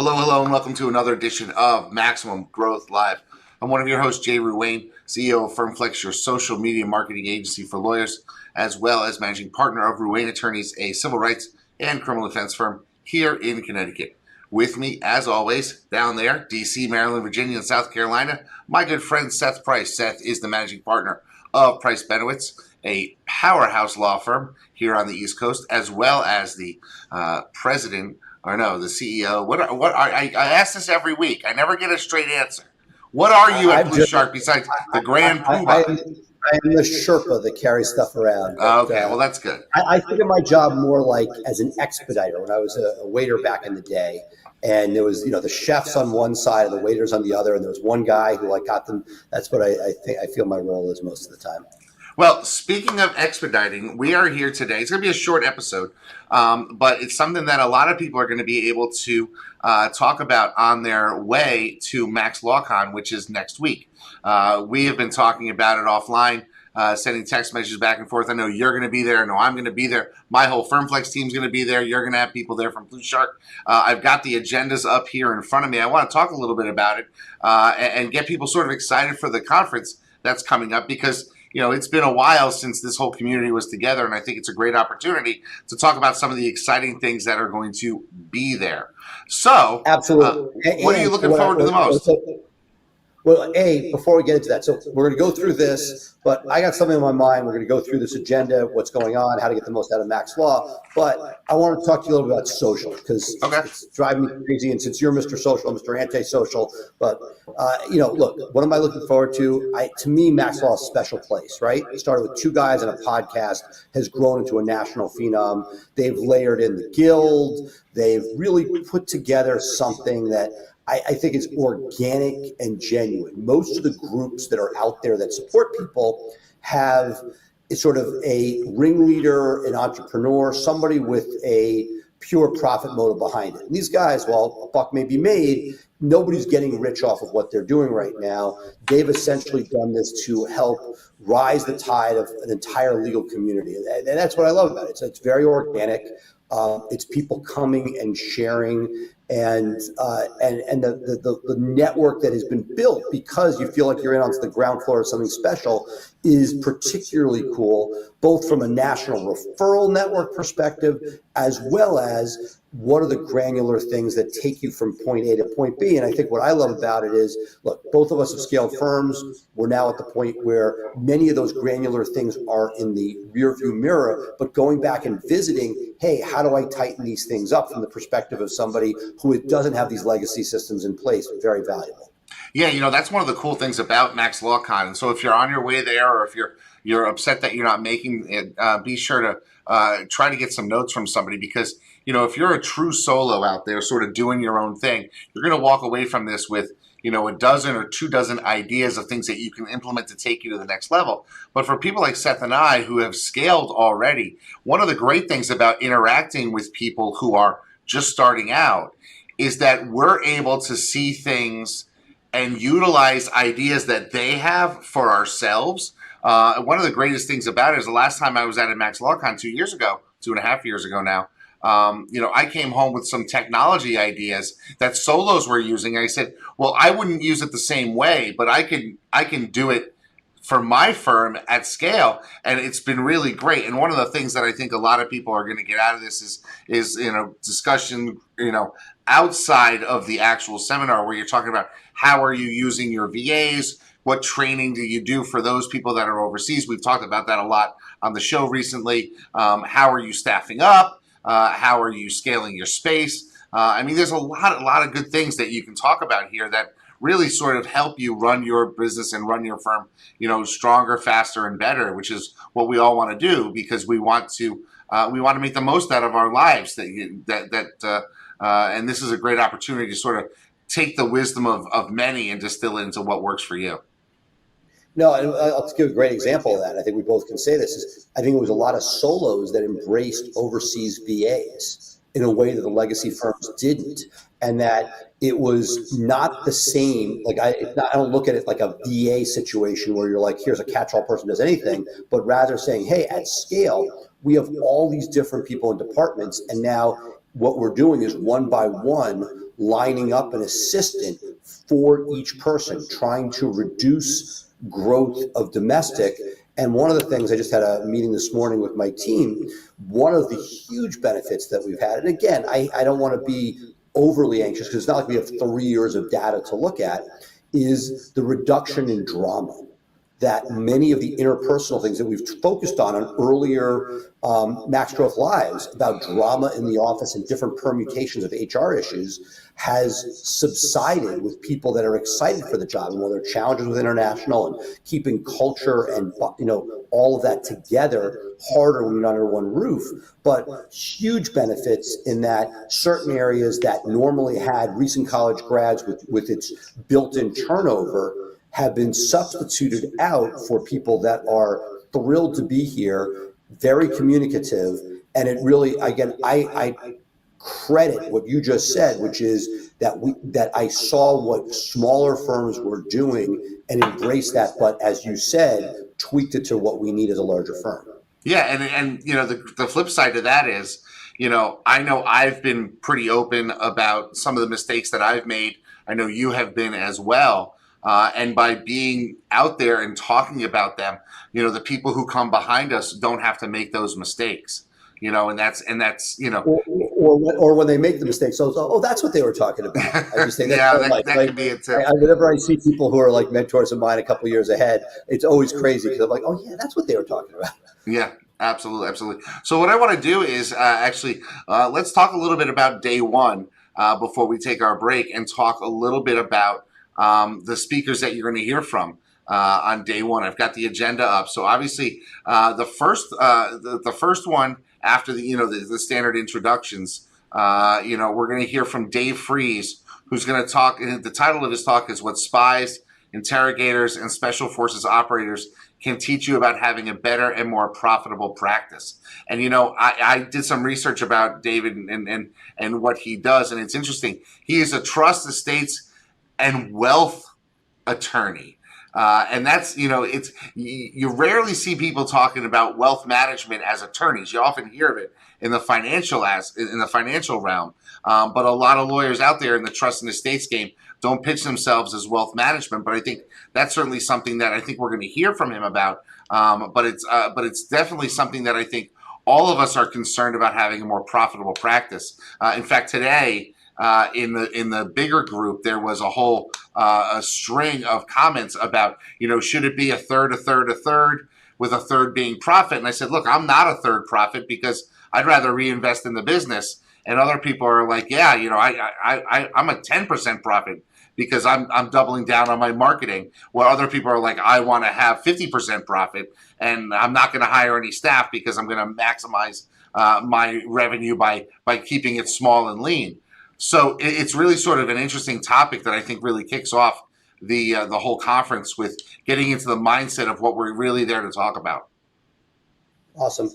Hello, and welcome to another edition of Maximum Growth Live. I'm one of your hosts, Jay Ruane, CEO of FirmFlex, your social media marketing agency for lawyers, as well as managing partner of Ruane Attorneys, a civil rights and criminal defense firm here in Connecticut. With me, as always, down there, DC, Maryland, Virginia, and South Carolina, my good friend Seth Price. Seth is the managing partner of Price Benowitz, a powerhouse law firm here on the East Coast, as well as the president, or no, the CEO. I ask this every week. I never get a straight answer. What are you at Blue Shark besides the Grand Poobah? I am the Sherpa that carries stuff around. Okay, well, that's good. I think of my job more like as an expediter when I was a waiter back in the day. And there was, the chefs on one side and the waiters on the other. And there was one guy who got them. That's what I feel my role is most of the time. Well, speaking of expediting, we are here today. It's going to be a short episode, but it's something that a lot of people are going to be able to talk about on their way to Max LawCon, which is next week. We have been talking about it offline, sending text messages back and forth. I know you're going to be there. I know I'm going to be there. My whole FirmFlex team's going to be there. You're going to have people there from Blue Shark. I've got the agendas up here in front of me. I want to talk a little bit about it and get people sort of excited for the conference that's coming up because it's been a while since this whole community was together, and I think it's a great opportunity to talk about some of the exciting things that are going to be there. So, absolutely. What are you looking forward to the most? Well, before we get into that, so we're going to go through this, but I got something in my mind. We're going to go through this agenda, what's going on, how to get the most out of Max Law. But I want to talk to you a little bit about social because it's driving me crazy. And since you're Mr. Social, I'm Mr. Anti-Social. But, look, what am I looking forward to? To me, Max Law is a special place, right? It started with two guys on a podcast, has grown into a national phenom. They've layered in the guild. They've really put together something that I think it's organic and genuine. Most of the groups that are out there that support people have sort of a ringleader, an entrepreneur, somebody with a pure profit motive behind it. And these guys, while a buck may be made, nobody's getting rich off of what they're doing right now. They've essentially done this to help rise the tide of an entire legal community. And that's what I love about it. It's very organic. It's people coming and sharing and the network that has been built because you feel like you're in onto the ground floor of something special is particularly cool, both from a national referral network perspective, as well as what are the granular things that take you from point A to point B. And I think what I love about it is, look, both of us have scaled firms. We're now at the point where many of those granular things are in the rearview mirror, but going back and visiting, hey, how do I tighten these things up from the perspective of somebody who doesn't have these legacy systems in place? Very valuable. Yeah, that's one of the cool things about Max LawCon. And so if you're on your way there or if you're upset that you're not making it, be sure to try to get some notes from somebody because, if you're a true solo out there sort of doing your own thing, you're going to walk away from this with, a dozen or 24 ideas of things that you can implement to take you to the next level. But for people like Seth and I who have scaled already, one of the great things about interacting with people who are just starting out is that we're able to see things and utilize ideas that they have for ourselves. One of the greatest things about it is the last time I was at a Max LawCon 2.5 years ago now, I came home with some technology ideas that solos were using. I said, well, I wouldn't use it the same way, but I can do it for my firm at scale. And it's been really great. And one of the things that I think a lot of people are going to get out of this is discussion, outside of the actual seminar where you're talking about how are you using your VAs? What training do you do for those people that are overseas? We've talked about that a lot on the show recently. How are you staffing up? How are you scaling your space? There's a lot of good things that you can talk about here that really sort of help you run your business and run your firm, stronger, faster, and better, which is what we all want to do because we want to make the most out of our lives. And this is a great opportunity to sort of take the wisdom of many and distill it into what works for you. No, and I'll give a great example of that. I think we both can say this. I think it was a lot of solos that embraced overseas VAs in a way that the legacy firms didn't, and that it was not the same. Like I don't look at it like a VA situation where you're like, here's a catch-all person who does anything, but rather saying, hey, at scale, we have all these different people in departments, and now what we're doing is one by one lining up an assistant for each person, trying to reduce growth of domestic. And one of the things, I just had a meeting this morning with my team, one of the huge benefits that we've had, and again, I don't want to be overly anxious because it's not like we have 3 years of data to look at, is the reduction in drama. That many of the interpersonal things that we've focused on earlier Max Growth Lives about drama in the office and different permutations of HR issues has subsided with people that are excited for the job, and whether challenges with international and keeping culture and all of that together harder when you're under one roof. But huge benefits in that certain areas that normally had recent college grads with its built-in turnover have been substituted out for people that are thrilled to be here, very communicative. And it really, again, I credit what you just said, which is that I saw what smaller firms were doing and embraced that, but as you said, tweaked it to what we need as a larger firm. Yeah, and the flip side to that is, I know I've been pretty open about some of the mistakes that I've made. I know you have been as well. And by being out there and talking about them, the people who come behind us don't have to make those mistakes. And that's or when they make the mistake, so that's what they were talking about. I just think that can be it too. Whenever I see people who are like mentors of mine a couple of years ahead, it's always crazy because I'm like, oh yeah, that's what they were talking about. Yeah, absolutely. So what I want to do is let's talk a little bit about day one before we take our break, and talk a little bit about the speakers that you're going to hear from on day one. I've got the agenda up. So obviously, the first one after the standard introductions, we're going to hear from Dave Fries, who's going to talk. The title of his talk is "What Spies, Interrogators, and Special Forces Operators Can Teach You About Having a Better and More Profitable Practice." And I did some research about David and what he does, and it's interesting. He is a trust, estates, and wealth attorney. And that's, you rarely see people talking about wealth management as attorneys. You often hear of it in the financial realm. But a lot of lawyers out there in the trust and estates game don't pitch themselves as wealth management. But I think that's certainly something that I think we're going to hear from him about. But it's definitely something that I think all of us are concerned about, having a more profitable practice. In fact, today, in the bigger group, there was a whole a string of comments about, should it be a third, with a third being profit? And I said, look, I'm not a third profit because I'd rather reinvest in the business. And other people are like, yeah, I'm a 10% profit because I'm doubling down on my marketing. While other people are like, I want to have 50% profit and I'm not going to hire any staff because I'm going to maximize my revenue by keeping it small and lean. So it's really sort of an interesting topic that I think really kicks off the whole conference, with getting into the mindset of what we're really there to talk about. Awesome.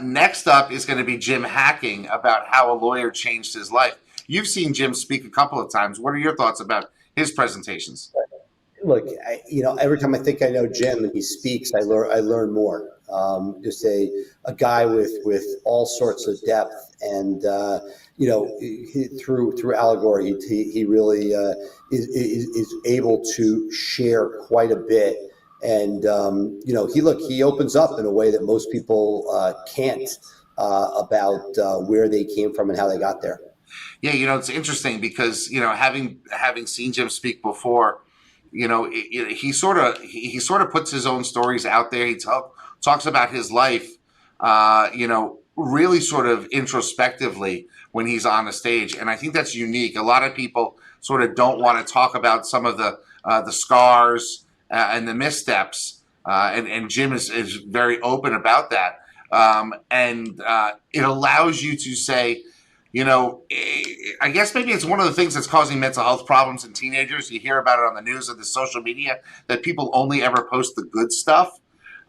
Next up is going to be Jim Hacking, about how a lawyer changed his life. You've seen Jim speak a couple of times. What are your thoughts about his presentations? Look, every time I think I know Jim and he speaks, I learn more. Just a guy with all sorts of depth, and through allegory, he really is able to share quite a bit. And he opens up in a way that most people can't about where they came from and how they got there. Yeah, it's interesting because having seen Jim speak before, he sort of puts his own stories out there. He talks about his life, really sort of introspectively when he's on the stage, and I think that's unique. A lot of people sort of don't want to talk about some of the scars and the missteps, and Jim is very open about that, and it allows you to say, I guess maybe it's one of the things that's causing mental health problems in teenagers. You hear about it on the news or the social media, that people only ever post the good stuff.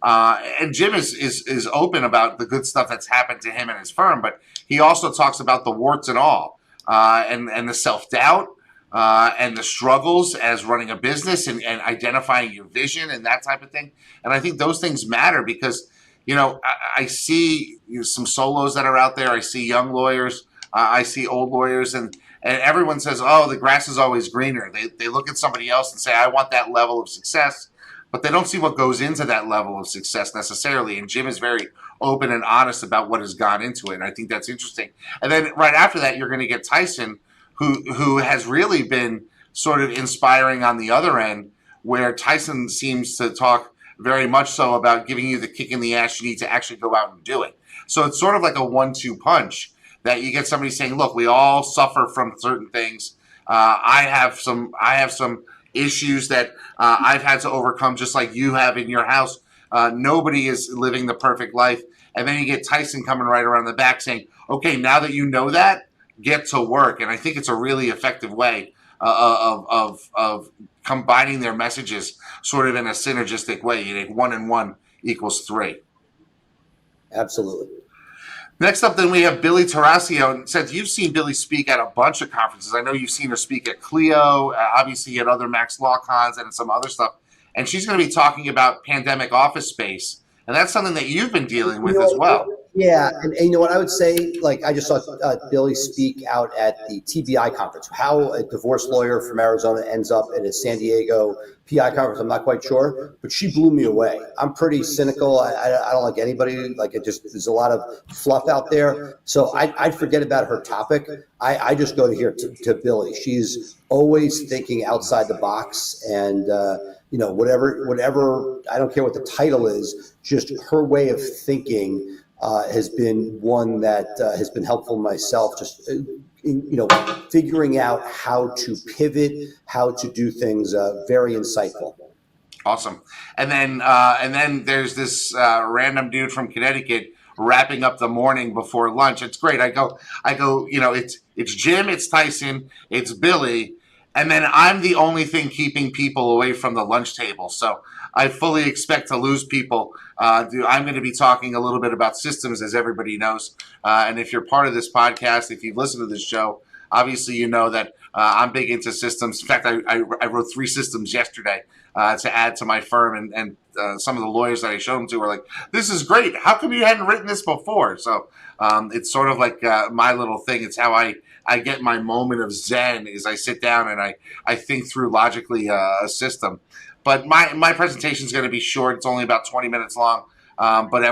And Jim is open about the good stuff that's happened to him and his firm, but he also talks about the warts and all, and the self-doubt, and the struggles as running a business, and identifying your vision and that type of thing. And I think those things matter because, I see some solos that are out there. I see young lawyers. I see old lawyers, and everyone says, "Oh, the grass is always greener." They look at somebody else and say, "I want that level of success," but they don't see what goes into that level of success necessarily. And Jim is very open and honest about what has gone into it, and I think that's interesting. And then right after that, you're going to get Tyson, who has really been sort of inspiring on the other end, where Tyson seems to talk very much so about giving you the kick in the ass you need to actually go out and do it. So it's sort of like a 1-2 punch that you get somebody saying, "Look, we all suffer from certain things. I have some issues that I've had to overcome, just like you have in your house. Nobody is living the perfect life." And then you get Tyson coming right around the back saying, "Okay, now that you know that, get to work." And I think it's a really effective way of combining their messages sort of in a synergistic way. You think 1 and 1 equals 3. Absolutely. Next up, then, we have Billy Taurasio. And since you've seen Billy speak at a bunch of conferences, I know you've seen her speak at Clio, obviously at other Max Law Cons and some other stuff. And she's going to be talking about pandemic office space. And that's something that you've been dealing with as well. Yeah, and you know what I would say? Like, I just saw Billy speak out at the TBI conference. How a divorce lawyer from Arizona ends up at a San Diego PI conference, I'm not quite sure, but she blew me away. I'm pretty cynical. I don't like anybody. Like, there's a lot of fluff out there. So I'd forget about her topic. I just go to here to Billy. She's always thinking outside the box, and whatever, I don't care what the title is, just her way of thinking has been one that has been helpful myself, just figuring out how to pivot, how to do things, very insightful. Awesome. And then there's this random dude from Connecticut wrapping up the morning before lunch. It's great. I go, it's Jim, it's Tyson, it's Billy, and then I'm the only thing keeping people away from the lunch table. So I fully expect to lose people. I'm going to be talking a little bit about systems, as everybody knows. And if you're part of this podcast, if you've listened to this show, obviously you know that I'm big into systems. In fact, I wrote 3 systems yesterday to add to my firm. And some of the lawyers that I showed them to were like, "This is great. How come you hadn't written this before?" So it's sort of like my little thing. It's how I get my moment of zen, is I sit down and I think through logically a system. But my presentation is going to be short. It's only about 20 minutes long. But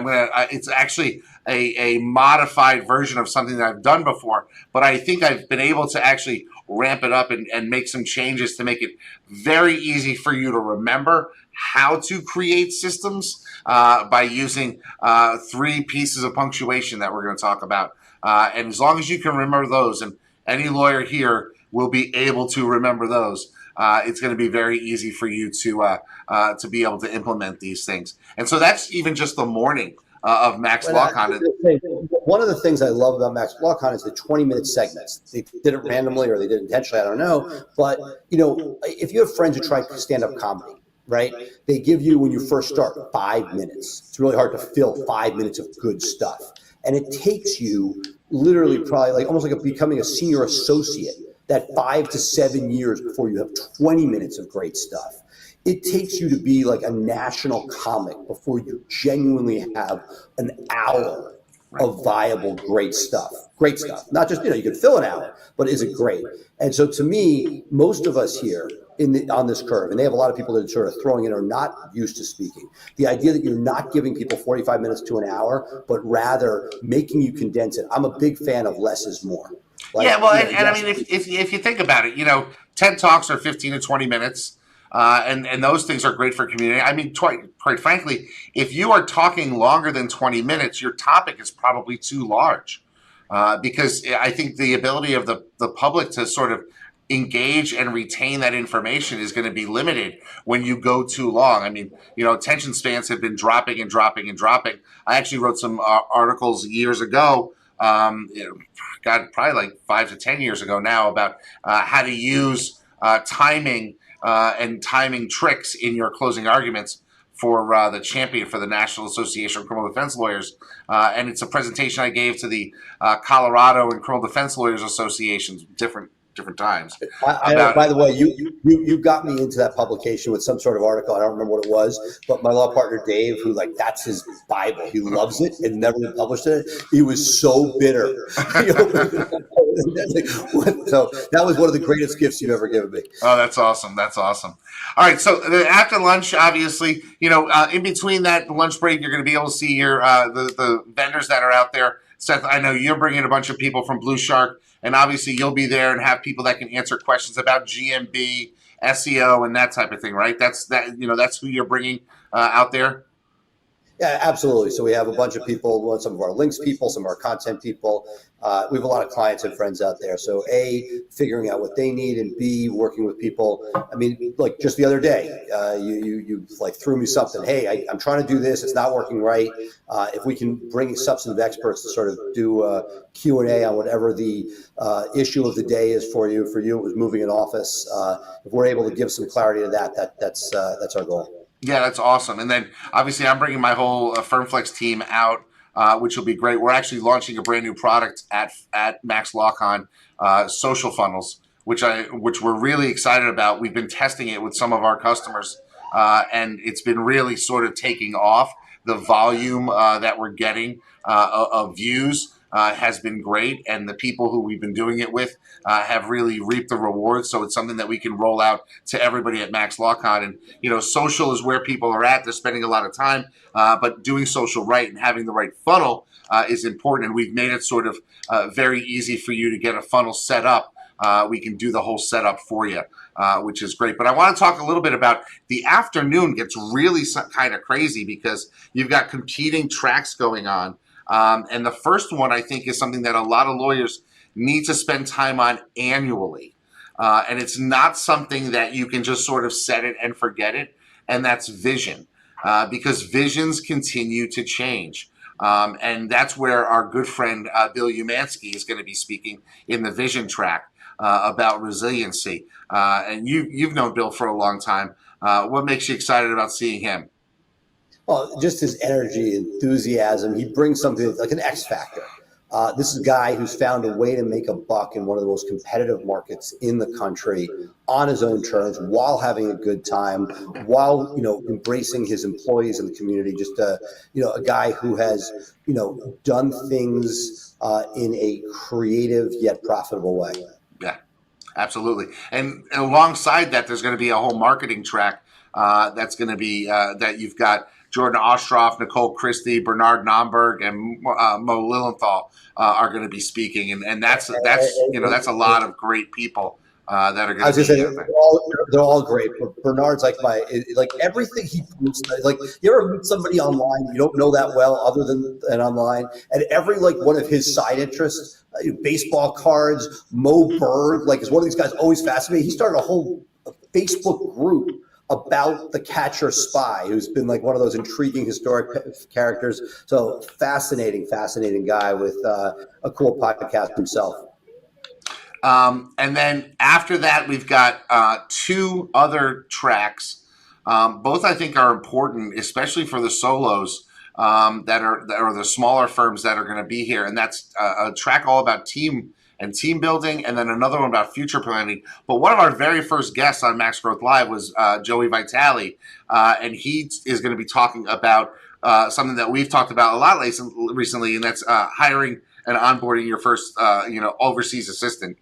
it's actually a modified version of something that I've done before. But I think I've been able to actually ramp it up and make some changes to make it very easy for you to remember how to create systems by using 3 pieces of punctuation that we're going to talk about. And as long as you can remember those, and any lawyer here will be able to remember those, it's going to be very easy for you to be able to implement these things. And so that's even just the morning of Max LawCon. One of the things I love about Max LawCon is the 20-minute segments. They did it randomly or they did it intentionally, I don't know. But, if you have friends who try stand-up comedy, right, they give you, when you first start, 5 minutes. It's really hard to fill 5 minutes of good stuff. And it takes you literally probably almost like becoming a senior associate, that 5 to 7 years before you have 20 minutes of great stuff. It takes you to be like a national comic before you genuinely have an hour of viable great stuff. Great stuff. Not just, you can fill an hour, but is it great? And so to me, most of us here on this curve, and they have a lot of people that are sort of throwing in, are not used to speaking. The idea that you're not giving people 45 minutes to an hour, but rather making you condense it. I'm a big fan of less is more. Yeah, well, and I mean, if you think about it, TED Talks are 15 to 20 minutes. And those things are great for community. I mean, quite frankly, if you are talking longer than 20 minutes, your topic is probably too large. Because I think the ability of the public to sort of engage and retain that information is going to be limited when you go too long. I mean, attention spans have been dropping and dropping and dropping. I actually wrote some articles years ago, probably like 5 to 10 years ago now, about how to use timing and timing tricks in your closing arguments for the champion for the National Association of Criminal Defense Lawyers. And it's a presentation I gave to the Colorado and Criminal Defense Lawyers Associations, different different times. About by the way, you got me into that publication with some sort of article. I don't remember what it was, but my law partner Dave, who like that's his Bible, he loves it and never published it. He was so bitter. He opened it up. So that was one of the greatest gifts you've ever given me. Oh, that's awesome. That's awesome. All right. So after lunch, obviously, in between that lunch break, you're going to be able to see your the vendors that are out there. Seth, I know you're bringing a bunch of people from Blue Shark, and obviously you'll be there and have people that can answer questions about GMB, SEO, and that type of thing, right? That's who you're bringing out there. Yeah, absolutely. So we have a bunch of people, some of our links people, some of our content people. We have a lot of clients and friends out there. So A, figuring out what they need, and B, working with people. I mean, like just the other day, you like threw me something. Hey, I'm trying to do this. It's not working right. If we can bring substantive experts to sort of do a Q&A on whatever the issue of the day is for you. For you, it was moving an office. If we're able to give some clarity to that's our goal. Yeah, that's awesome. And then obviously I'm bringing my whole FirmFlex team out, which will be great. We're actually launching a brand new product at Max LawCon, social funnels, which we're really excited about. We've been testing it with some of our customers, and it's been really sort of taking off. The volume that we're getting of views has been great, and the people who we've been doing it with have really reaped the rewards. So it's something that we can roll out to everybody at Max LawCon. And social is where people are at. They're spending a lot of time, but doing social right and having the right funnel is important. And we've made it sort of very easy for you to get a funnel set up. We can do the whole setup for you, which is great. But I want to talk a little bit about the afternoon. Gets really kind of crazy because you've got competing tracks going on. And the first one, I think, is something that a lot of lawyers need to spend time on annually. And it's not something that you can just sort of set it and forget it. And that's vision, because visions continue to change. And that's where our good friend Bill Umansky is going to be speaking in the vision track about resiliency. And you've known Bill for a long time. What makes you excited about seeing him? Well, just his energy, enthusiasm. He brings something like an X factor. This is a guy who's found a way to make a buck in one of the most competitive markets in the country on his own terms, while having a good time, while embracing his employees and the community. Just a guy who has done things in a creative yet profitable way. Yeah, absolutely. And alongside that, there's going to be a whole marketing track that's going to be that you've got Jordan Ostroff, Nicole Christie, Bernard Nomberg, and Mo Lilienthal are going to be speaking, and that's a lot of great people that are going to be. Say, they're all great. But Bernard's like everything he posts. Like, you ever meet somebody online you don't know that well other than online, and every one of his side interests, baseball cards, Mo Berg, is one of these guys always fascinating. He started a whole Facebook group about the catcher spy, who's been one of those intriguing historic characters. So fascinating guy with a cool podcast himself. And then after that, we've got two other tracks. Both I think are important, especially for the solos that are the smaller firms that are going to be here. And that's a track all about team building, and then another one about future planning. But one of our very first guests on Max Growth Live was Joey Vitale, and he is going to be talking about something that we've talked about a lot recently, and that's hiring and onboarding your first overseas assistant.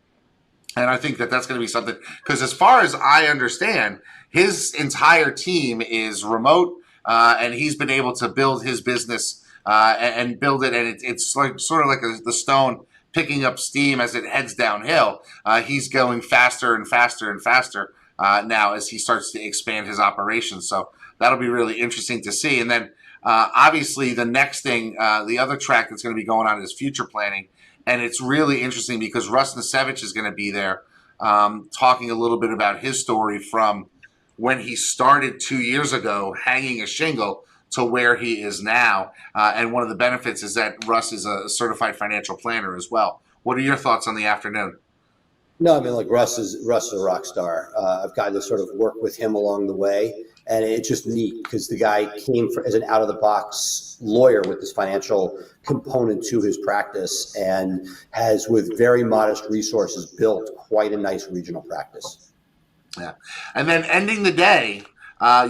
And I think that's going to be something, because as far as I understand, his entire team is remote, and he's been able to build his business and build it, and it's sort of like the stone picking up steam as it heads downhill. He's going faster and faster and faster now as he starts to expand his operations. So that'll be really interesting to see. And then obviously the next thing, the other track that's going to be going on is future planning. And it's really interesting because Russ Nasevich is going to be there talking a little bit about his story from when he started 2 years ago hanging a shingle to where he is now. And one of the benefits is that Russ is a certified financial planner as well. What are your thoughts on the afternoon? No, I mean, Russ is a rock star. I've gotten to sort of work with him along the way. And it's just neat because the guy came as an out-of-the-box lawyer with this financial component to his practice and has, with very modest resources, built quite a nice regional practice. Yeah. And then ending the day,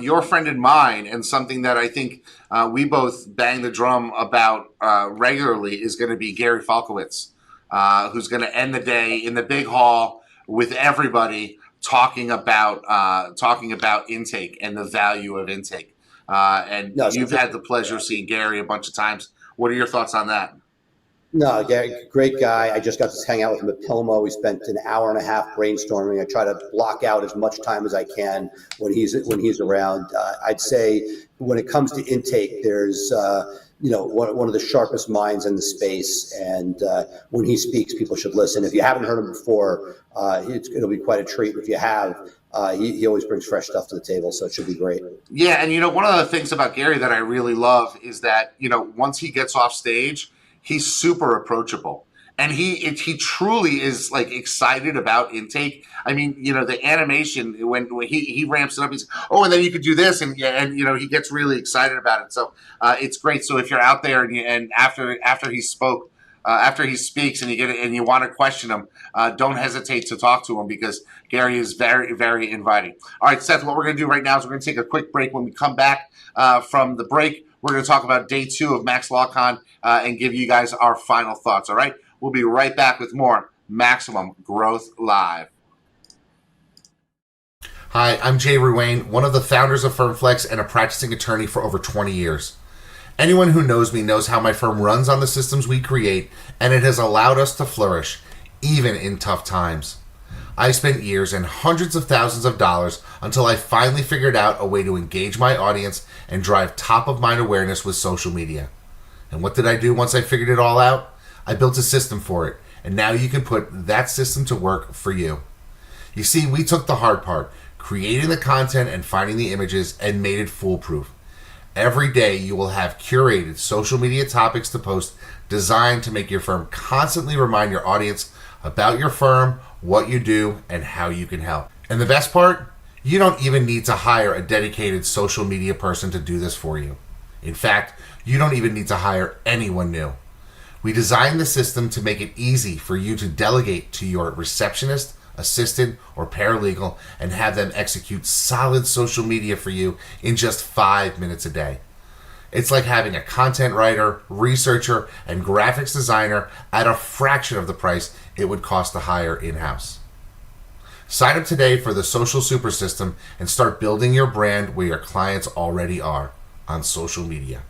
your friend and mine, and something that I think we both bang the drum about regularly, is going to be Gary Falkowitz, who's going to end the day in the big hall with everybody talking about intake and the value of intake. And you've had the pleasure of seeing Gary a bunch of times. What are your thoughts on that? No, Gary, great guy. I just got to hang out with him at Pilmo. We spent an hour and a half brainstorming. I try to block out as much time as I can when he's around. I'd say when it comes to intake, there's one of the sharpest minds in the space, and when he speaks, people should listen. If you haven't heard him before, it'll be quite a treat. If you have, he always brings fresh stuff to the table, so it should be great. Yeah, and one of the things about Gary that I really love is that once he gets off stage, he's super approachable, and he truly is like excited about intake. I mean, the animation when he ramps it up, he's and then you could do this, and he gets really excited about it. So it's great. So if you're out there and after he speaks and you want to question him, don't hesitate to talk to him, because Gary is very, very inviting. All right, Seth, what we're going to do right now is we're going to take a quick break. When we come back from the break, we're going to talk about day 2 of Max LawCon and give you guys our final thoughts. All right, we'll be right back with more Maximum Growth Live. Hi, I'm Jay Ruane, one of the founders of FirmFlex and a practicing attorney for over 20 years. Anyone who knows me knows how my firm runs on the systems we create, and it has allowed us to flourish, even in tough times. I spent years and hundreds of thousands of dollars until I finally figured out a way to engage my audience and drive top-of-mind awareness with social media. And what did I do once I figured it all out? I built a system for it, and now you can put that system to work for you. You see, we took the hard part, creating the content and finding the images, and made it foolproof. Every day you will have curated social media topics to post designed to make your firm constantly remind your audience about your firm, what you do, and how you can help. And the best part? You don't even need to hire a dedicated social media person to do this for you. In fact, you don't even need to hire anyone new. We designed the system to make it easy for you to delegate to your receptionist, assistant, or paralegal and have them execute solid social media for you in just 5 minutes a day. It's like having a content writer, researcher, and graphics designer at a fraction of the price it would cost to hire in-house. Sign up today for the Social Super System and start building your brand where your clients already are, on social media.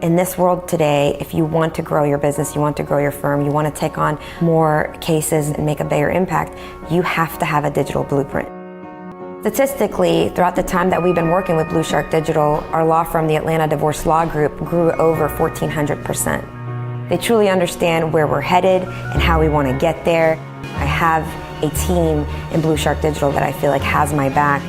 In this world today, if you want to grow your business, you want to grow your firm, you want to take on more cases and make a bigger impact, you have to have a digital blueprint. Statistically, throughout the time that we've been working with Blue Shark Digital, our law firm, the Atlanta Divorce Law Group, grew over 1,400%. They truly understand where we're headed and how we want to get there. I have a team in Blue Shark Digital that I feel like has my back.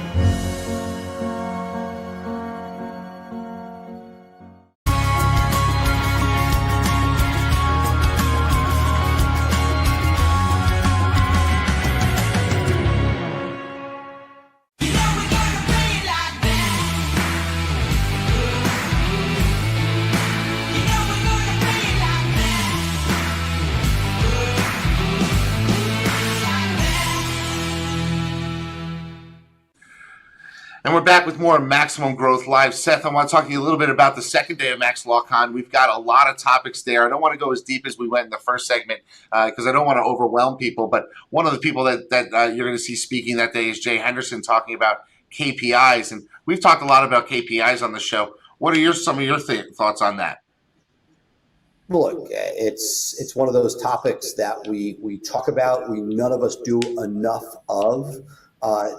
And we're back with more Maximum Growth Live. Seth, I want to talk to you a little bit about the second day of Max LawCon. We've got a lot of topics there. I don't want to go as deep as we went in the first segment because I don't want to overwhelm people. But one of the people that you're going to see speaking that day is Jay Henderson, talking about KPIs. And we've talked a lot about KPIs on the show. What are some of your thoughts on that? Look, it's one of those topics that we talk about, none of us do enough of.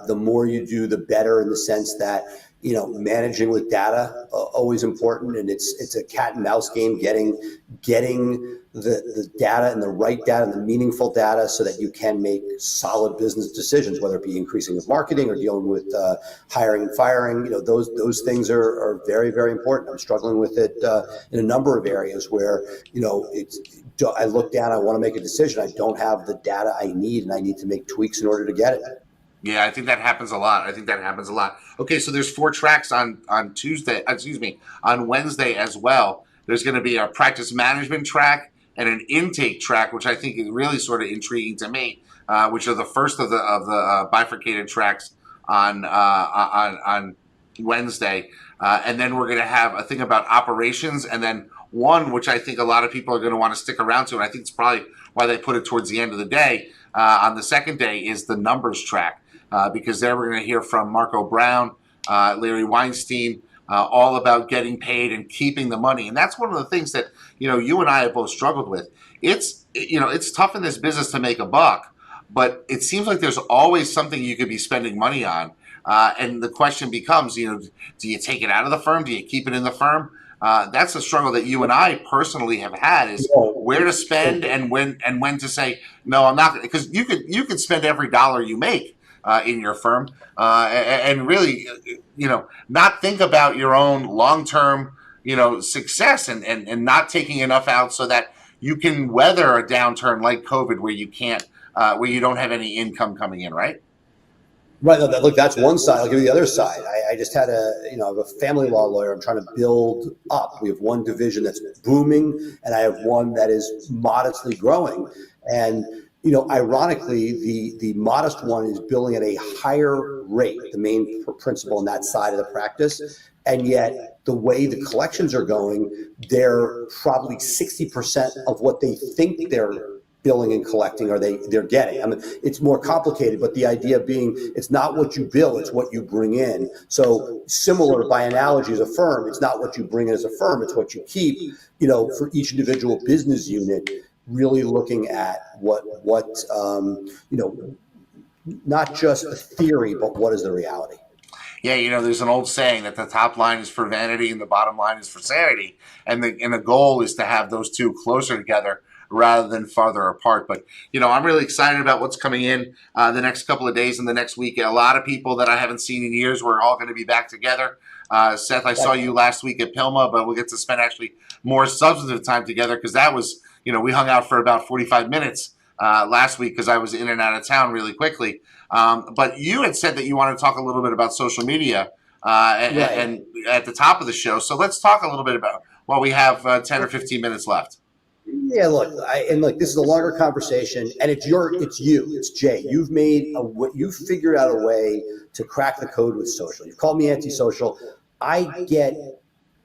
The more you do, the better, in the sense that, managing with data, always important. And it's a cat and mouse game, getting the data and the right data and the meaningful data so that you can make solid business decisions, whether it be increasing of marketing or dealing with hiring and firing. Those things are very, very important. I'm struggling with it in a number of areas where, I look down, I want to make a decision. I don't have the data I need, and I need to make tweaks in order to get it. Yeah, I think that happens a lot. Okay, so there's 4 tracks on Tuesday. Excuse me, on Wednesday as well. There's going to be a practice management track and an intake track, which I think is really sort of intriguing to me. Which are the first of the bifurcated tracks on Wednesday, and then we're going to have a thing about operations, and then one which I think a lot of people are going to want to stick around to, and I think it's probably why they put it towards the end of the day. On the second day is the numbers track, because there we're going to hear from Marco Brown, Larry Weinstein, all about getting paid and keeping the money. And that's one of the things that, you and I have both struggled with. It's tough in this business to make a buck, but it seems like there's always something you could be spending money on. And the question becomes, do you take it out of the firm? Do you keep it in the firm? That's a struggle that you and I personally have had, is where to spend and when to say, no, I'm not, because you could spend every dollar you make in your firm, and really, not think about your own long-term, success, and not taking enough out so that you can weather a downturn like COVID, where you can't, where you don't have any income coming in, right? Right. No, look, that's one side. I'll give you the other side. I just had I have a family law lawyer I'm trying to build up. We have one division that's booming, and I have one that is modestly growing. And, ironically, the modest one is billing at a higher rate, the main principal in that side of the practice. And yet the way the collections are going, they're probably 60% of what they think they're billing and collecting they're getting. I mean, it's more complicated, but the idea being, it's not what you bill, it's what you bring in. So similar by analogy as a firm, it's not what you bring in as a firm, it's what you keep, for each individual business unit, really looking at what not just a theory, but what is the reality. Yeah, there's an old saying that the top line is for vanity and the bottom line is for sanity. And the goal is to have those two closer together rather than farther apart. But, I'm really excited about what's coming in the next couple of days and the next week. A lot of people that I haven't seen in years, we're all going to be back together. Seth, I saw you last week at Pilma, but we'll get to spend actually more substantive time together, because that was, we hung out for about 45 minutes last week, because I was in and out of town really quickly. But you had said that you want to talk a little bit about social media and at the top of the show. So let's talk a little bit about, while we have 10 or 15 minutes left. Yeah, look, this is a longer conversation, and it's Jay. You've figured out a way to crack the code with social. You've called me antisocial. I get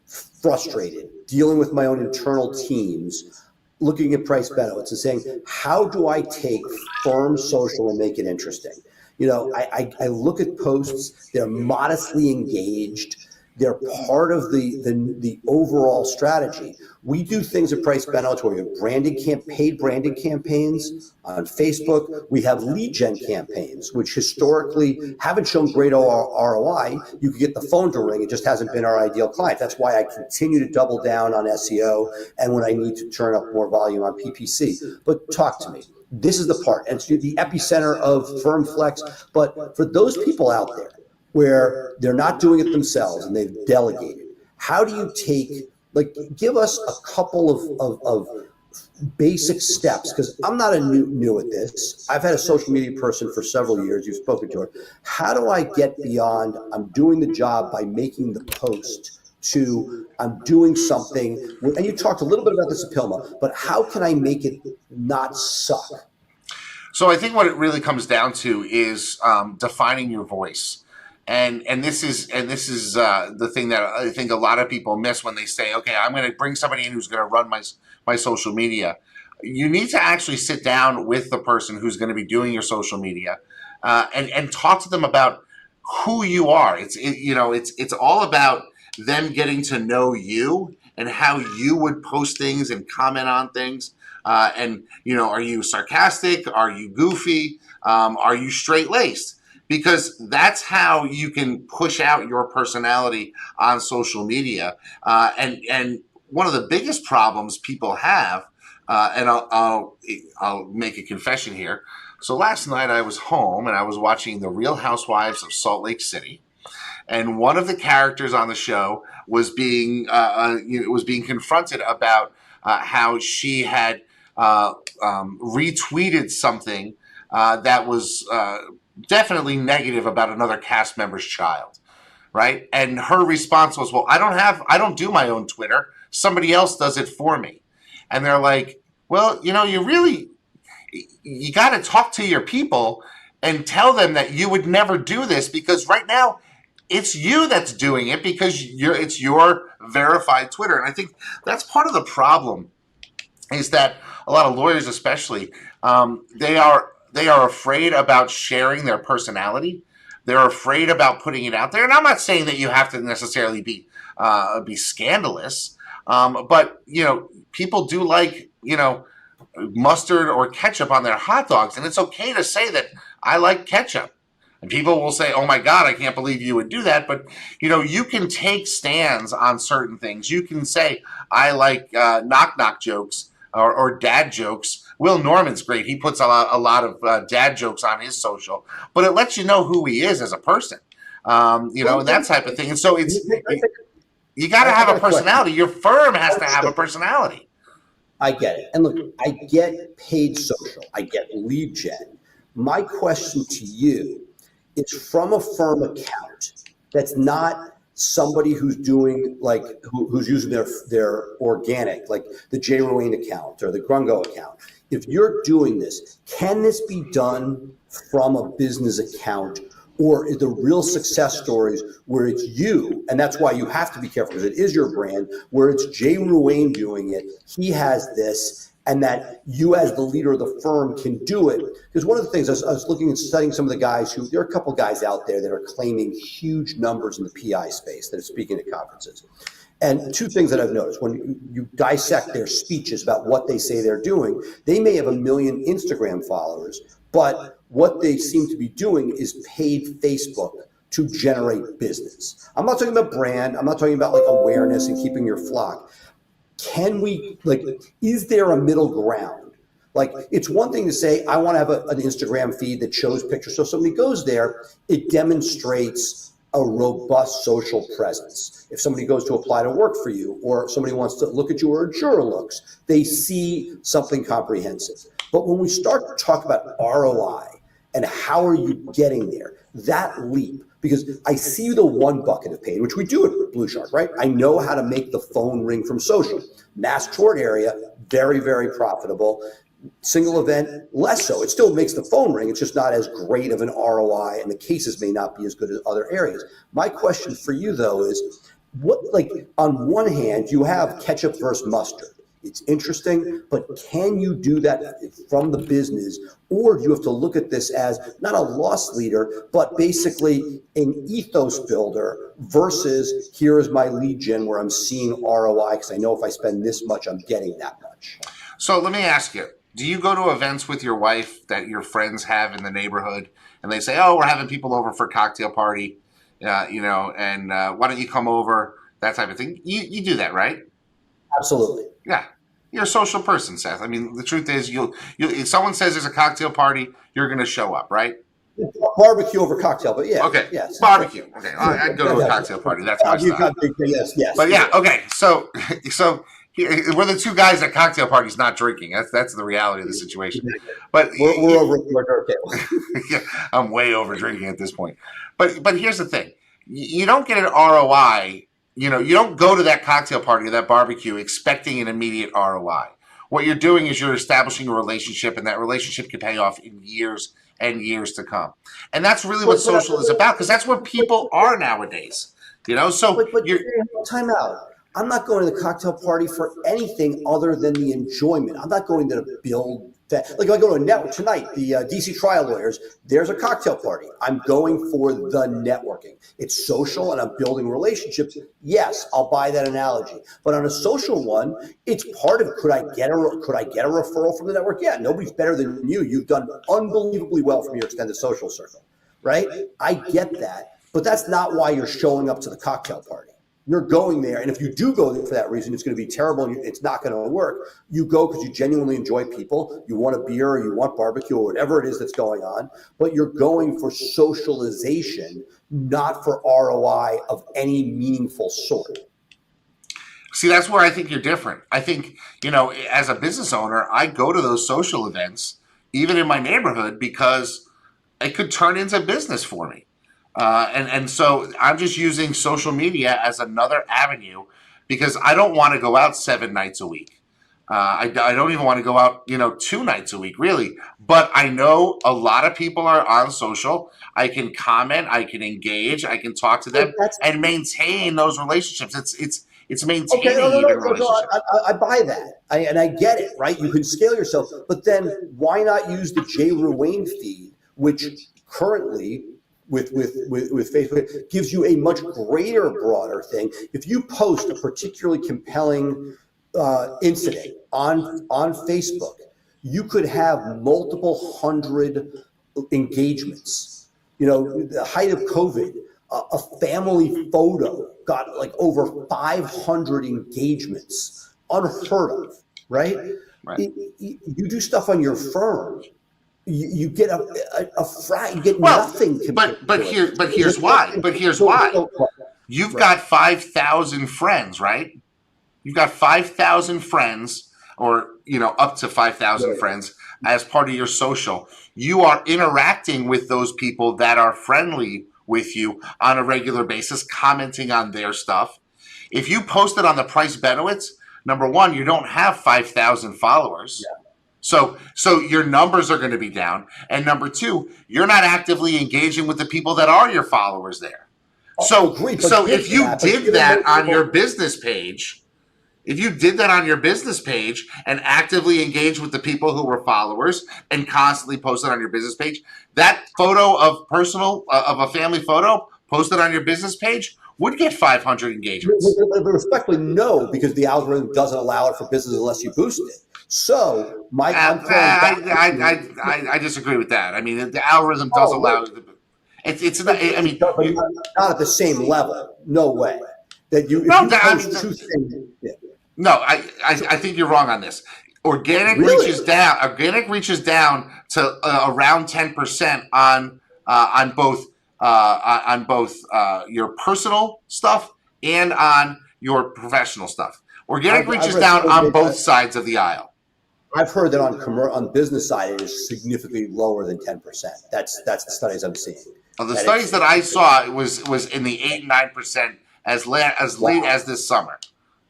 frustrated dealing with my own internal teams, looking at price benefits and saying, how do I take firm social and make it interesting? I look at posts, they're modestly engaged. They're part of the overall strategy. We do things at Price Benefits where we have paid branded campaigns on Facebook. We have lead gen campaigns, which historically haven't shown great ROI. You can get the phone to ring. It just hasn't been our ideal client. That's why I continue to double down on SEO and when I need to turn up more volume on PPC. But talk to me. This is the part. And it's the epicenter of Firm Flex. But for those people out there where they're not doing it themselves and they've delegated, how do you give us a couple of basic steps? Because I'm not new at this. I've had a social media person for several years. You've spoken to her. How do I get beyond I'm doing the job by making the post to I'm doing something? And you talked a little bit about this at Pilma, but how can I make it not suck? So I think what it really comes down to is defining your voice. And this is the thing that I think a lot of people miss when they say, okay, I'm going to bring somebody in who's going to run my social media. You need to actually sit down with the person who's going to be doing your social media and talk to them about who you are. It's all about them getting to know you and how you would post things and comment on things. And are you sarcastic? Are you goofy? Are you straight-laced? Because that's how you can push out your personality on social media. And one of the biggest problems people have, and I'll make a confession here. So last night I was home and I was watching The Real Housewives of Salt Lake City, and one of the characters on the show was being confronted about how she had retweeted something that was definitely negative about another cast member's child, right? And her response was, well, I don't do my own Twitter. Somebody else does it for me. And they're like, well, you got to talk to your people and tell them that you would never do this, because right now it's you that's doing it because it's your verified Twitter. And I think that's part of the problem, is that a lot of lawyers, especially, they are afraid about sharing their personality. They're afraid about putting it out there. And I'm not saying that you have to necessarily be scandalous, but people do like mustard or ketchup on their hot dogs, and it's okay to say that I like ketchup. And people will say, "Oh my God, I can't believe you would do that." But you can take stands on certain things. You can say, "I like knock knock jokes or dad jokes." Will Norman's great. He puts a lot of dad jokes on his social, but it lets you know who he is as a person, and that type of thing. And so you got to have a personality. Your firm has to have a personality. I get it. And look, I get paid social. I get lead gen. My question to you is, from a firm account that's not somebody who's doing who's using their organic, like the J. Ruane account or the Grungo account. If you're doing this, can this be done from a business account? Or the real success stories where it's you, and that's why you have to be careful because it is your brand, where it's Jay Ruane doing it, he has this, and that you as the leader of the firm can do it. Because one of the things, I was looking and studying some of the guys there are a couple guys out there that are claiming huge numbers in the PI space that are speaking at conferences. And two things that I've noticed, when you dissect their speeches about what they say they're doing, they may have 1 million Instagram followers, but what they seem to be doing is paid Facebook to generate business. I'm not talking about brand. I'm not talking about awareness and keeping your flock. Can we, is there a middle ground? It's one thing to say, I want to have an Instagram feed that shows pictures. So if somebody goes there, it demonstrates a robust social presence. If somebody goes to apply to work for you, or somebody wants to look at you, or a juror looks, they see something comprehensive. But when we start to talk about ROI and how are you getting there, that leap, because I see the one bucket of paid, which we do at Blue Shark, right? I know how to make the phone ring from social. Mass tort area, very, very profitable. Single event, less so. It still makes the phone ring. It's just not as great of an ROI, and the cases may not be as good as other areas. My question for you, though, is on one hand, you have ketchup versus mustard. It's interesting, but can you do that from the business, or do you have to look at this as not a loss leader, but basically an ethos builder versus here is my lead gen where I'm seeing ROI because I know if I spend this much, I'm getting that much. So let me ask you, do you go to events with your wife that your friends have in the neighborhood, and they say, "Oh, we're having people over for a cocktail party, and why don't you come over?" That type of thing. You do that, right? Absolutely. Yeah. You're a social person, Seth. I mean, the truth is, if someone says there's a cocktail party, you're going to show up, right? Barbecue over cocktail, but yeah. Okay. Yes. Barbecue. Okay. I'd go to a cocktail party. That's my style. Yes. But yeah. Okay. So we're the two guys at cocktail parties not drinking. That's the reality of the situation. But we're over at our table. Yeah, I'm way over drinking at this point. But here's the thing: you don't get an ROI. You don't go to that cocktail party or that barbecue expecting an immediate ROI. What you're doing is you're establishing a relationship, and that relationship can pay off in years and years to come. And that's really what social is about, because that's where people are nowadays. So you're time out. I'm not going to the cocktail party for anything other than the enjoyment. I'm not going to build that. If I go to a network tonight, the DC trial lawyers, there's a cocktail party. I'm going for the networking. It's social and I'm building relationships. Yes, I'll buy that analogy. But on a social one, it's part of, could I get a referral from the network? Yeah, nobody's better than you. You've done unbelievably well from your extended social circle, right? I get that, but that's not why you're showing up to the cocktail party. You're going there, and if you do go there for that reason, it's going to be terrible and it's not going to work. You go because you genuinely enjoy people, you want a beer or you want barbecue or whatever it is that's going on, but you're going for socialization, not for ROI of any meaningful sort. See, that's where I think you're different. I think, as a business owner, I go to those social events, even in my neighborhood, because it could turn into business for me. And so I'm just using social media as another avenue because I don't want to go out 7 nights a week. I don't even want to go out, 2 nights a week, really. But I know a lot of people are on social. I can comment, I can engage, I can talk to them, and maintain those relationships. It's maintaining even relationships. I buy that, and I get it, right? You can scale yourself, but then why not use the Jay Ruane feed, which currently with Facebook gives you a much greater, broader thing. If you post a particularly compelling incident on Facebook, you could have multiple hundred engagements. The height of COVID, a family photo got like over 500 engagements, unheard of, right? You do stuff on your firm, you get you get nothing. But here's why. You've got 5,000 friends, right? You've got 5,000 friends, or up to 5,000 friends as part of your social. You are interacting with those people that are friendly with you on a regular basis, commenting on their stuff. If you post it on the Price Benowitz, number one, you don't have 5,000 followers. Yeah. So your numbers are going to be down. And number two, you're not actively engaging with the people that are your followers there. So if you did that on your business page, and actively engaged with the people who were followers and constantly posted on your business page, that photo of a family photo posted on your business page would get 500 engagements. But respectfully, no, because the algorithm doesn't allow it for business unless you boost it. So, Mike, I disagree with that. I mean, the algorithm does allow it. It's not. I mean, not at the same level. No way. No, I think you're wrong on this. Organic reaches down to around 10% on both your personal stuff and on your professional stuff. Organic reaches down on both sides of the aisle. I've heard that on the business side, it is significantly lower than 10%. That's the studies I'm seeing. The studies that I saw was in the 8-9% as late as this summer.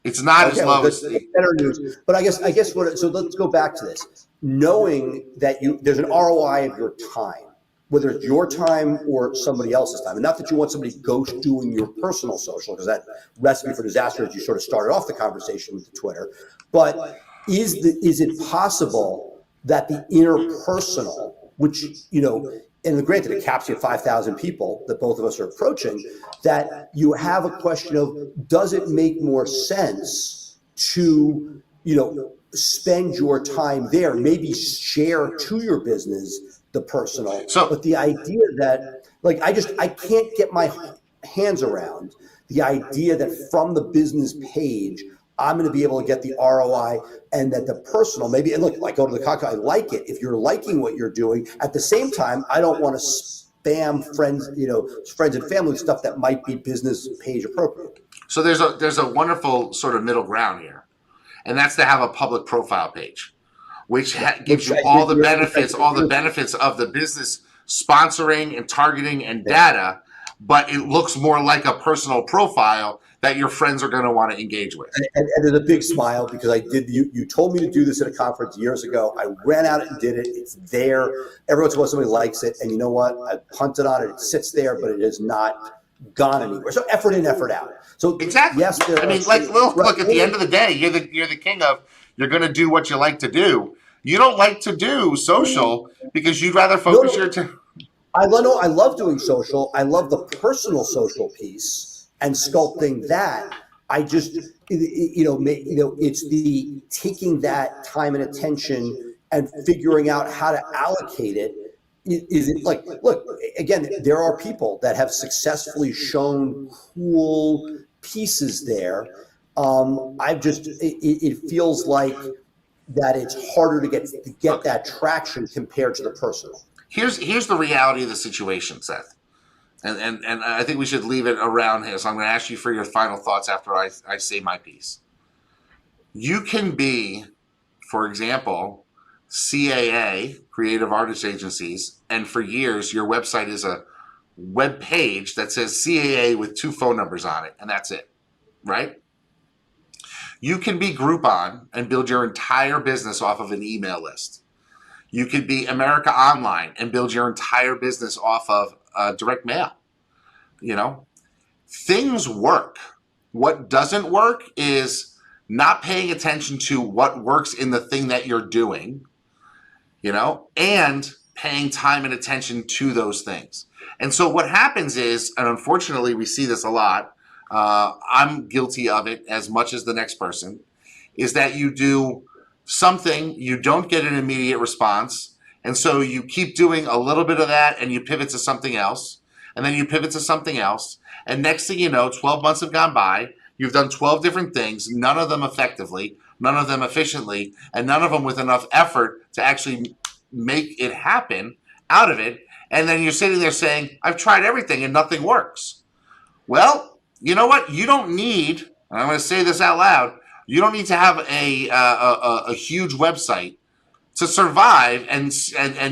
It's not as low as better news. But I guess so let's go back to this. Knowing that there's an ROI of your time, whether it's your time or somebody else's time. And not that you want somebody ghost doing your personal social, because that recipe for disaster, as you sort of started off the conversation with the Twitter. But is it possible that the interpersonal, which, and granted, it caps you at 5,000 people that both of us are approaching, that you have a question of, does it make more sense to, spend your time there, maybe share to your business the personal, but the idea that, I can't get my hands around the idea that from the business page, I'm going to be able to get the ROI, and that the personal maybe, and look, I go to the cocktail, I like it. If you're liking what you're doing, at the same time, I don't want to spam friends, friends and family stuff that might be business page appropriate. So there's a wonderful sort of middle ground here, and that's to have a public profile page, which gives you all the benefits of the business sponsoring and targeting and data, but it looks more like a personal profile that your friends are going to want to engage with. And there's a big smile because you told me to do this at a conference years ago. I ran out and did it. It's there. Every once in a while somebody likes it. And you know what? I punted on it. It sits there, but it has not gone anywhere. So effort in, effort out. So exactly. Yes. Look, at the end of the day, you're the king of, you're going to do what you like to do. You don't like to do social because you'd rather focus your time. I love doing social. I love the personal social piece and sculpting that. I just, it's the taking that time and attention and figuring out how to allocate it. Is it look, again, there are people that have successfully shown cool pieces there. It feels like that it's harder to get that traction compared to the personal. Here's the reality of the situation, Seth. And I think we should leave it around here. So I'm going to ask you for your final thoughts after I say my piece. You can be, for example, CAA, Creative Artist Agencies, and for years your website is a web page that says CAA with 2 phone numbers on it, and that's it, right? You can be Groupon and build your entire business off of an email list. You could be America Online and build your entire business off of direct mail. You know, things work. What doesn't work is not paying attention to what works in the thing that you're doing, you know, and paying time and attention to those things. And so what happens is, and unfortunately we see this a lot, I'm guilty of it as much as the next person, is that you do something, you don't get an immediate response, and so you keep doing a little bit of that and you pivot to something else, and then you pivot to something else, and next thing you know, 12 months have gone by, you've done 12 different things, none of them effectively, none of them efficiently, and none of them with enough effort to actually make it happen out of it, and then you're sitting there saying, I've tried everything and nothing works. Well, you know what? You don't need, and I'm going to say this out loud, you don't need to have a huge website to survive and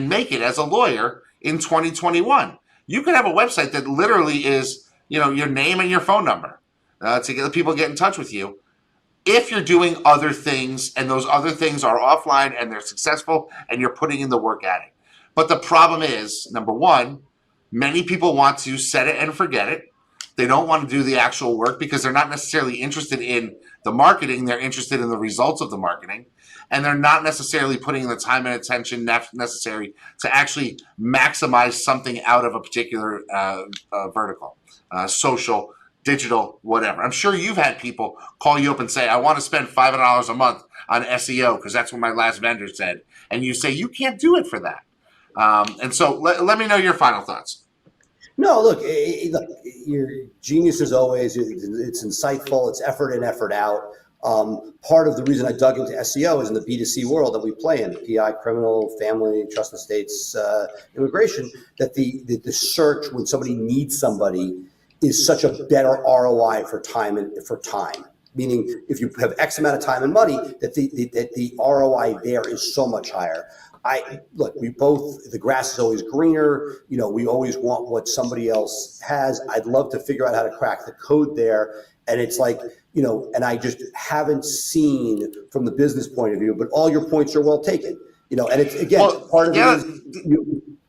make it as a lawyer in 2021. You can have a website that literally is, you know, your name and your phone number to get the people get in touch with you. If you're doing other things and those other things are offline and they're successful and you're putting in the work at it. But the problem is, number one, many people want to set it and forget it. They don't want to do the actual work because they're not necessarily interested in the marketing. They're interested in the results of the marketing. And they're not necessarily putting the time and attention necessary to actually maximize something out of a particular vertical, social, digital, whatever. I'm sure you've had people call you up and say, I want to spend $500 a month on SEO because that's what my last vendor said. And you say, you can't do it for that. And so let me know your final thoughts. No, look, your genius is always, it's insightful, it's effort in, effort out. Part of the reason I dug into SEO is in the B2C world that we play in, PI, criminal, family, trust and estates, immigration, that the search when somebody needs somebody is such a better ROI for time and for time. Meaning if you have X amount of time and money, that the ROI there is so much higher. We both, the grass is always greener. You know, we always want what somebody else has. I'd love to figure out how to crack the code there. And it's like, you know, and I just haven't seen from the business point of view, but all your points are well taken, you know, and it's, again, part of it is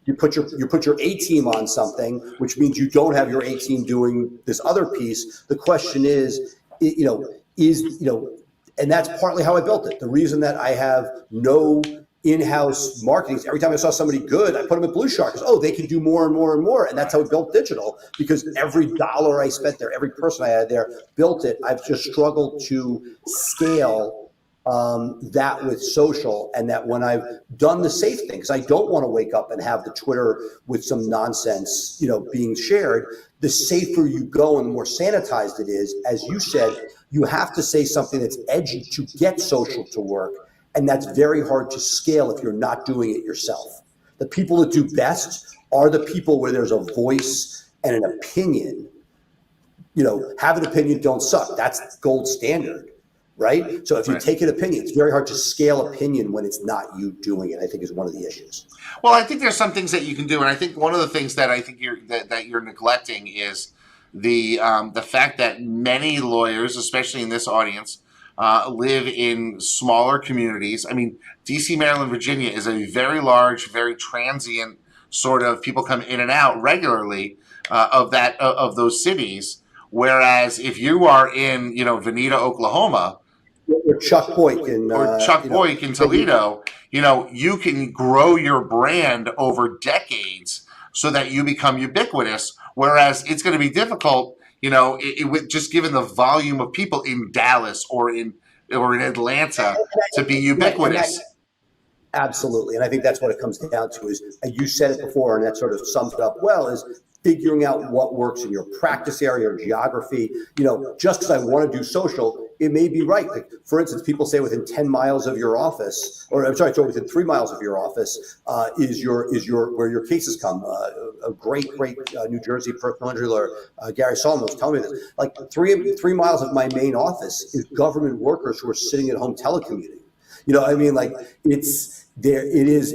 you put your A team on something, which means you don't have your A team doing this other piece. The question is, and that's partly how I built it. The reason that I have no in-house marketing, every time I saw somebody good, I put them at Blue Shark. Oh, they can do more and more and more. And that's how we built digital, because every dollar I spent there, every person I had there built it. I've just struggled to scale that with social, and that when I've done the safe thing, because I don't want to wake up and have the Twitter with some nonsense, you know, being shared, the safer you go and the more sanitized it is. As you said, you have to say something that's edgy to get social to work. And that's very hard to scale if you're not doing it yourself. The people that do best are the people where there's a voice and an opinion. You know, have an opinion, don't suck. That's gold standard, right? So if you take an opinion, it's very hard to scale opinion when it's not you doing it, I think is one of the issues. Well, I think there's some things that you can do. And I think one of the things that I think you're neglecting is the fact that many lawyers, especially in this audience, live in smaller communities. I mean, DC, Maryland, Virginia is a very large, very transient sort of, people come in and out regularly of those cities. Whereas if you are in, you know, Veneta, Oklahoma, or Chuck Boyk in Toledo, you know, you can grow your brand over decades so that you become ubiquitous. Whereas it's going to be difficult, you know, with just given the volume of people in Dallas or in Atlanta to be ubiquitous. Absolutely. And I think that's what it comes down to is, and you said it before, and that sort of sums it up well, is figuring out what works in your practice area or geography. You know, just because I want to do social, it may be right. Like, for instance, people say within 10 miles of your office, or I'm sorry, so within 3 miles of your office is where your cases come. A great New Jersey personal injury lawyer, Gary Solomon, was telling me this. Like 3 miles of my main office is government workers who are sitting at home telecommuting. You know, I mean, like it's there. It is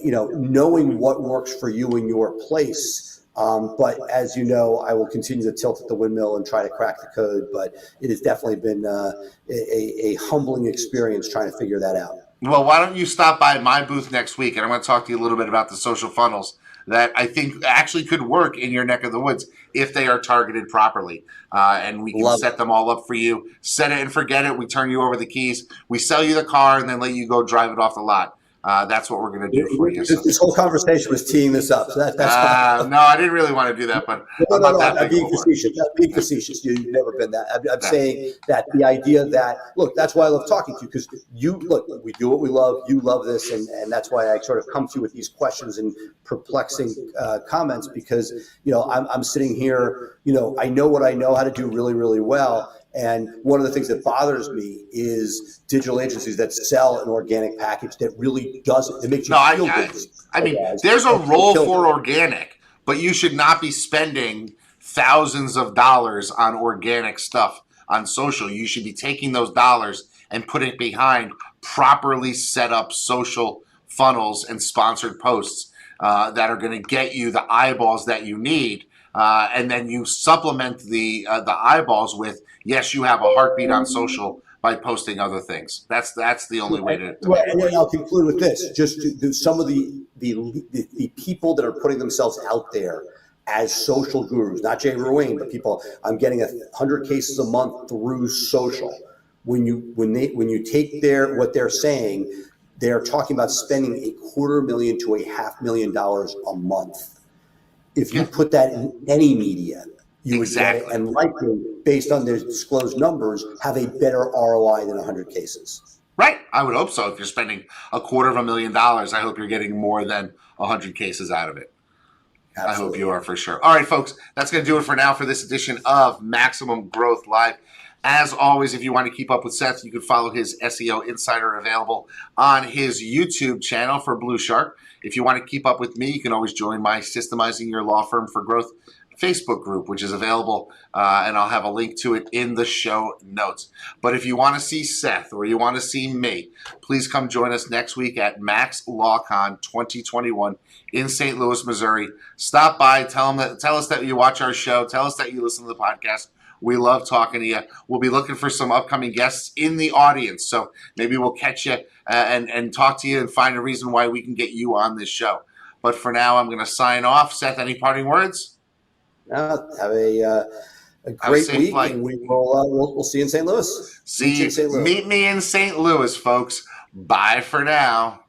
knowing what works for you in your place. But as you know, I will continue to tilt at the windmill and try to crack the code. But it has definitely been a humbling experience trying to figure that out. Well, why don't you stop by my booth next week, and I'm going to talk to you a little bit about the social funnels that I think actually could work in your neck of the woods if they are targeted properly. And we can set them all up for you. Set it and forget it. We turn you over the keys. We sell you the car and then let you go drive it off the lot. That's what we're going to do for you. This whole conversation was teeing this up. So that's no, I didn't really want to do that, but no, I'm being facetious. I'm being facetious. You've never been that. I'm saying that the idea that, look, that's why I love talking to you, because we do what we love. You love this, and that's why I sort of come to you with these questions and perplexing comments, because I'm sitting here. I know what I know how to do really, really well. And one of the things that bothers me is digital agencies that sell an organic package that really doesn't. It makes you feel good. I mean, there's a role for organic, but you should not be spending thousands of dollars on organic stuff on social. You should be taking those dollars and putting it behind properly set up social funnels and sponsored posts that are going to get you the eyeballs that you need. And then you supplement the eyeballs with, yes, you have a heartbeat on social by posting other things. That's the only way to right. And then I'll conclude with this: just to do some of the people that are putting themselves out there as social gurus, not Jay Ruane, but people. I'm getting 100 cases a month through social. When you take what they're saying, they're talking about spending $250,000 to $500,000 a month. If you put that in any media, you would get it, and likely, based on their disclosed numbers, have a better ROI than 100 cases. Right. I would hope so. If you're spending $250,000, I hope you're getting more than 100 cases out of it. Absolutely. I hope you are, for sure. All right, folks, that's going to do it for now for this edition of Maximum Growth Live. As always, if you want to keep up with Seth, you can follow his SEO Insider available on his YouTube channel for Blue Shark. If you want to keep up with me, you can always join my Systemizing Your Law Firm for Growth Facebook group, which is available, and I'll have a link to it in the show notes. But if you want to see Seth or you want to see me, please come join us next week at Max LawCon 2021 in St. Louis, Missouri. Stop by, tell us that you watch our show, tell us that you listen to the podcast. We love talking to you. We'll be looking for some upcoming guests in the audience, so maybe we'll catch you and talk to you and find a reason why we can get you on this show. But for now, I'm going to sign off. Seth, any parting words? Have a great week, flight. And we'll see you in St. Louis. Meet me in St. Louis, folks. Bye for now.